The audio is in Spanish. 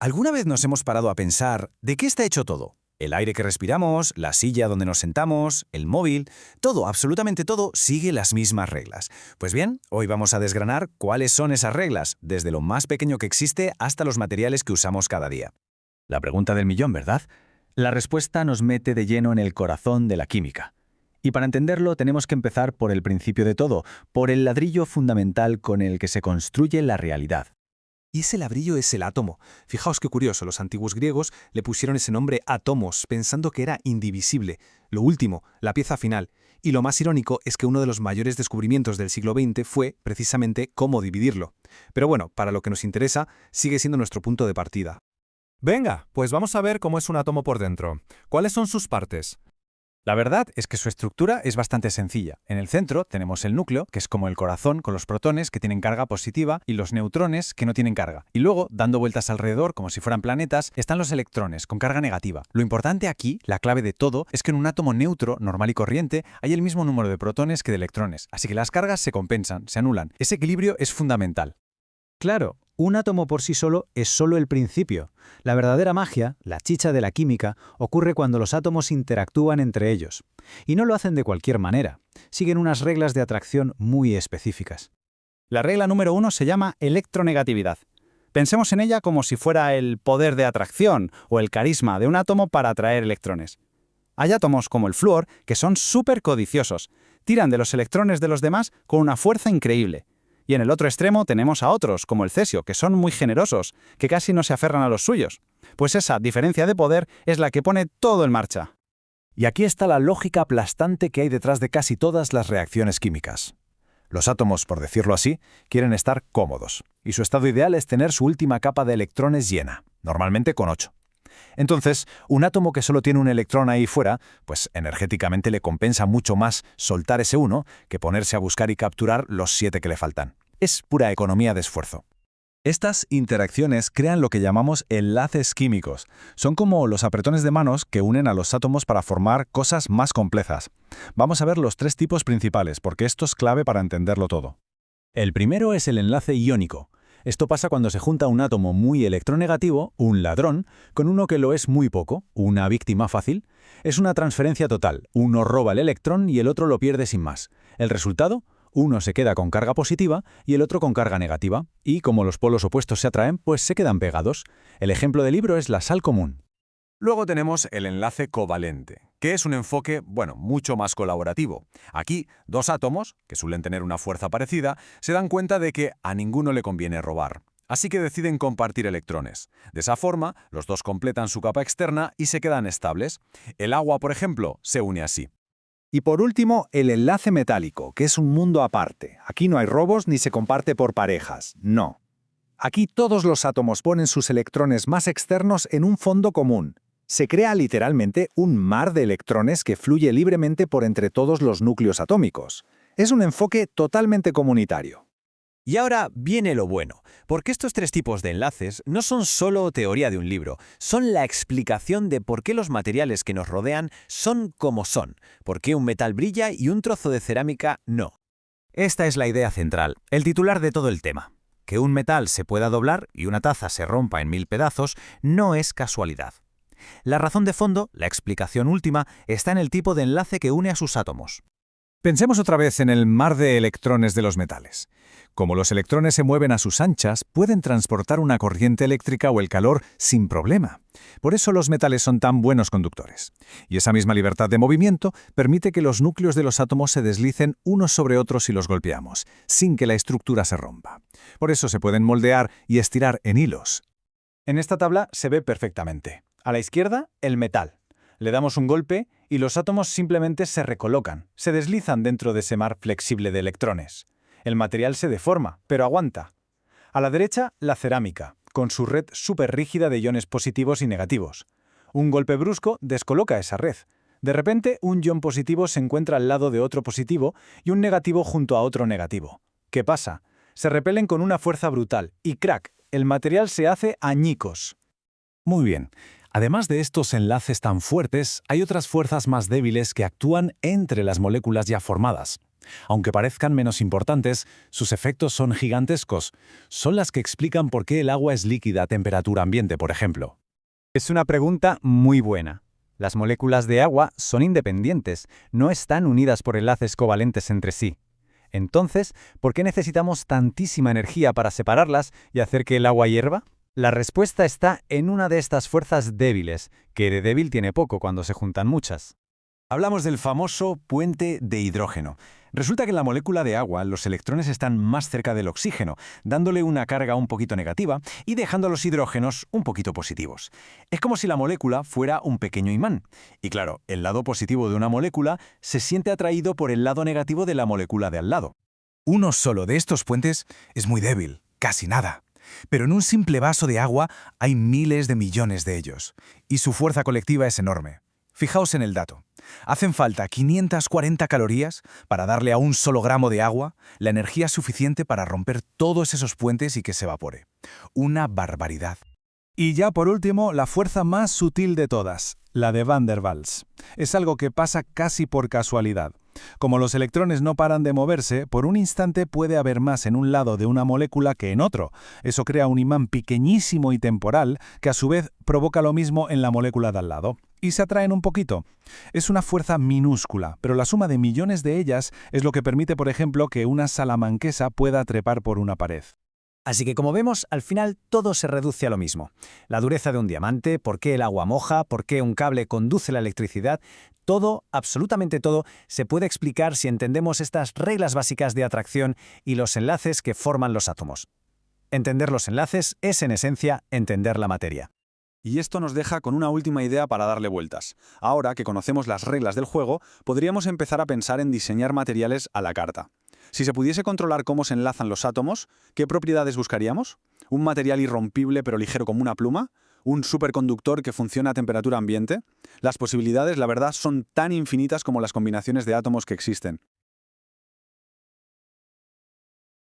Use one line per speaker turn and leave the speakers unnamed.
¿Alguna vez nos hemos parado a pensar de qué está hecho todo? El aire que respiramos, la silla donde nos sentamos, el móvil, todo, absolutamente todo, sigue las mismas reglas. Pues bien, hoy vamos a desgranar cuáles son esas reglas, desde lo más pequeño que existe hasta los materiales que usamos cada día. La pregunta del millón, ¿verdad? La respuesta nos mete de lleno en el corazón de la química. Y para entenderlo tenemos que empezar por el principio de todo, por el ladrillo fundamental con el que se construye la realidad.
Y ese ladrillo es el átomo. Fijaos qué curioso, los antiguos griegos le pusieron ese nombre átomos, pensando que era indivisible, lo último, la pieza final. Y lo más irónico es que uno de los mayores descubrimientos del siglo XX fue, precisamente, cómo dividirlo. Pero bueno, para lo que nos interesa, sigue siendo nuestro punto de partida.
Venga, pues vamos a ver cómo es un átomo por dentro. ¿Cuáles son sus partes?
La verdad es que su estructura es bastante sencilla. En el centro tenemos el núcleo, que es como el corazón con los protones que tienen carga positiva y los neutrones que no tienen carga. Y luego, dando vueltas alrededor como si fueran planetas, están los electrones con carga negativa. Lo importante aquí, la clave de todo, es que en un átomo neutro, normal y corriente, hay el mismo número de protones que de electrones. Así que las cargas se compensan, se anulan. Ese equilibrio es fundamental.
Claro, un átomo por sí solo es solo el principio. La verdadera magia, la chicha de la química, ocurre cuando los átomos interactúan entre ellos. Y no lo hacen de cualquier manera. Siguen unas reglas de atracción muy específicas.
La regla número 1 se llama electronegatividad. Pensemos en ella como si fuera el poder de atracción o el carisma de un átomo para atraer electrones. Hay átomos como el flúor que son súper codiciosos. Tiran de los electrones de los demás con una fuerza increíble. Y en el otro extremo tenemos a otros, como el cesio, que son muy generosos, que casi no se aferran a los suyos. Pues esa diferencia de poder es la que pone todo en marcha.
Y aquí está la lógica aplastante que hay detrás de casi todas las reacciones químicas. Los átomos, por decirlo así, quieren estar cómodos, y su estado ideal es tener su última capa de electrones llena, normalmente con 8. Entonces, un átomo que solo tiene un electrón ahí fuera, pues energéticamente le compensa mucho más soltar ese 1 que ponerse a buscar y capturar los 7 que le faltan. Es pura economía de esfuerzo. Estas interacciones crean lo que llamamos enlaces químicos. Son como los apretones de manos que unen a los átomos para formar cosas más complejas. Vamos a ver los 3 tipos principales, porque esto es clave para entenderlo todo. El primero es el enlace iónico. Esto pasa cuando se junta un átomo muy electronegativo, un ladrón, con uno que lo es muy poco, una víctima fácil. Es una transferencia total. Uno roba el electrón y el otro lo pierde sin más. El resultado, uno se queda con carga positiva y el otro con carga negativa. Y como los polos opuestos se atraen, pues se quedan pegados. El ejemplo del libro es la sal común.
Luego tenemos el enlace covalente, que es un enfoque, mucho más colaborativo. Aquí, dos átomos, que suelen tener una fuerza parecida, se dan cuenta de que a ninguno le conviene robar. Así que deciden compartir electrones. De esa forma, los dos completan su capa externa y se quedan estables. El agua, por ejemplo, se une así.
Y por último, el enlace metálico, que es un mundo aparte. Aquí no hay robos ni se comparte por parejas, no. Aquí todos los átomos ponen sus electrones más externos en un fondo común. Se crea literalmente un mar de electrones que fluye libremente por entre todos los núcleos atómicos. Es un enfoque totalmente comunitario.
Y ahora viene lo bueno, porque estos 3 tipos de enlaces no son solo teoría de un libro, son la explicación de por qué los materiales que nos rodean son como son, por qué un metal brilla y un trozo de cerámica no. Esta es la idea central, el titular de todo el tema. Que un metal se pueda doblar y una taza se rompa en 1000 pedazos no es casualidad. La razón de fondo, la explicación última, está en el tipo de enlace que une a sus átomos. Pensemos otra vez en el mar de electrones de los metales. Como los electrones se mueven a sus anchas, pueden transportar una corriente eléctrica o el calor sin problema. Por eso los metales son tan buenos conductores. Y esa misma libertad de movimiento permite que los núcleos de los átomos se deslicen unos sobre otros si los golpeamos, sin que la estructura se rompa. Por eso se pueden moldear y estirar en hilos. En esta tabla se ve perfectamente. A la izquierda, el metal. Le damos un golpe y los átomos simplemente se recolocan, se deslizan dentro de ese mar flexible de electrones. El material se deforma, pero aguanta. A la derecha, la cerámica, con su red súper rígida de iones positivos y negativos. Un golpe brusco descoloca esa red. De repente, un ion positivo se encuentra al lado de otro positivo y un negativo junto a otro negativo. ¿Qué pasa? Se repelen con una fuerza brutal y ¡crack! El material se hace añicos. Muy bien. Además de estos enlaces tan fuertes, hay otras fuerzas más débiles que actúan entre las moléculas ya formadas.
Aunque parezcan menos importantes, sus efectos son gigantescos. Son las que explican por qué el agua es líquida a temperatura ambiente, por ejemplo.
Es una pregunta muy buena. Las moléculas de agua son independientes, no están unidas por enlaces covalentes entre sí. Entonces, ¿por qué necesitamos tantísima energía para separarlas y hacer que el agua hierva? La respuesta está en una de estas fuerzas débiles, que de débil tiene poco cuando se juntan muchas.
Hablamos del famoso puente de hidrógeno. Resulta que en la molécula de agua los electrones están más cerca del oxígeno, dándole una carga un poquito negativa y dejando a los hidrógenos un poquito positivos. Es como si la molécula fuera un pequeño imán. Y claro, el lado positivo de una molécula se siente atraído por el lado negativo de la molécula de al lado.
Uno solo de estos puentes es muy débil, casi nada. Pero en un simple vaso de agua hay miles de millones de ellos, y su fuerza colectiva es enorme. Fijaos en el dato. Hacen falta 540 calorías para darle a un solo gramo de agua la energía suficiente para romper todos esos puentes y que se evapore. Una barbaridad.
Y ya por último, la fuerza más sutil de todas, la de Van der Waals. Es algo que pasa casi por casualidad. Como los electrones no paran de moverse, por un instante puede haber más en un lado de una molécula que en otro. Eso crea un imán pequeñísimo y temporal que a su vez provoca lo mismo en la molécula de al lado. Y se atraen un poquito. Es una fuerza minúscula, pero la suma de millones de ellas es lo que permite, por ejemplo, que una salamanquesa pueda trepar por una pared.
Así que como vemos, al final todo se reduce a lo mismo. La dureza de un diamante, por qué el agua moja, por qué un cable conduce la electricidad, todo, absolutamente todo, se puede explicar si entendemos estas reglas básicas de atracción y los enlaces que forman los átomos. Entender los enlaces es, en esencia, entender la materia.
Y esto nos deja con una última idea para darle vueltas. Ahora que conocemos las reglas del juego, podríamos empezar a pensar en diseñar materiales a la carta. Si se pudiese controlar cómo se enlazan los átomos, ¿qué propiedades buscaríamos? ¿Un material irrompible pero ligero como una pluma? ¿Un superconductor que funciona a temperatura ambiente? Las posibilidades, la verdad, son tan infinitas como las combinaciones de átomos que existen.